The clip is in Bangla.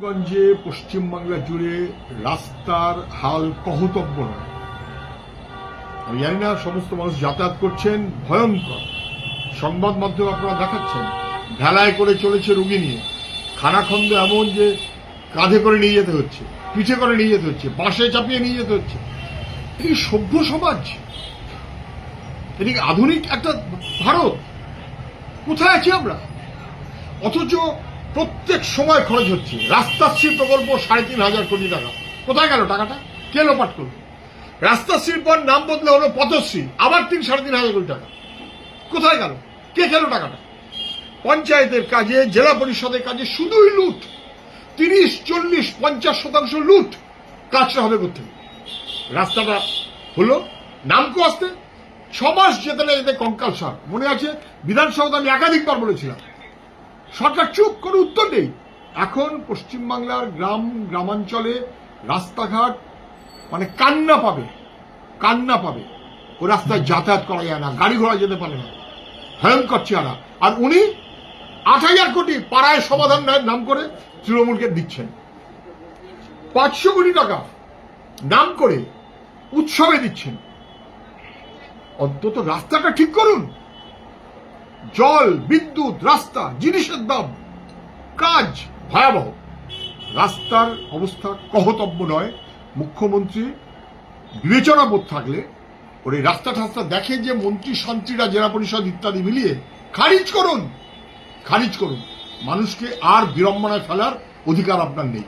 গোপালগঞ্জে পশ্চিমবাংলা জুড়ে রাস্তার হাল কহতব্য নয়। আমি জানি না সমস্ত মানুষ যাতায়াত করছেন, ভয়ঙ্কর। সংবাদ মাধ্যম আপনারা দেখাচ্ছেন, ভেলায় করে চলেছে রুগী নিয়ে, খানাখন্দ এমন যে কাঁধে করে নিয়ে যেতে হচ্ছে, পিঠে করে নিয়ে যেতে হচ্ছে, বাসে চাপিয়ে নিয়ে যেতে হচ্ছে। এটি সভ্য সমাজ? এটি আধুনিক একটা ভারত? কোথায় আছি আমরা? অথচ প্রত্যেক সময় খরচ হচ্ছে। রাস্তাশ্রী প্রকল্প ৩,৫০০ কোটি টাকা, কোথায় গেল টাকাটা? কে লোপাট করলো? রাস্তাশ্রীর পর নাম বদলে হলো পথশ্রী, আবার ৩,৫০০ কোটি টাকা কোথায় গেল? কে খেলো টাকাটা? পঞ্চায়েতের কাজে, জেলা পরিষদের কাজে শুধুই লুট। ৩০, ৪০, ৫০% লুট। কাজটা হবে কোথায়? রাস্তাটা হলো নামকো আসতে ৬ মাস যেতে না যেতে কঙ্কাল সার। মনে আছে বিধানসভাতে আমি একাধিকবার বলেছিলাম, সরকার চুপ, কোনো উত্তর নেই। এখন পশ্চিমবাংলার গ্রামাঞ্চলে রাস্তাঘাট মানে কান্না পাবে। ও রাস্তায় যাতায়াত করা যায় না, গাড়ি ঘোড়া যেতে পারে না, ভয়ঙ্কর চেহারা। আর উনি ৮,০০০ কোটি পাড়ায় সমাধান নাম করে তৃণমূলকে দিচ্ছেন। ৫০০ কোটি টাকা নাম করে উৎসবে দিচ্ছেন। অন্তত রাস্তাটা ঠিক করুন। জল, বিদ্যুৎ, রাস্তা, জিনিসের দাম, কাজ ভয়াবহ। রাস্তার অবস্থা কহতব্য নয়। মুখ্যমন্ত্রী বিবেচনা বোধ থাকলে ওর এই রাস্তা ঠাস্তা দেখে যে মন্ত্রী শান্তিরা, জেলা পরিষদ ইত্যাদি মিলিয়ে খারিজ করুন। মানুষকে আর বিড়ম্বনায় ফেলার অধিকার আপনার নেই।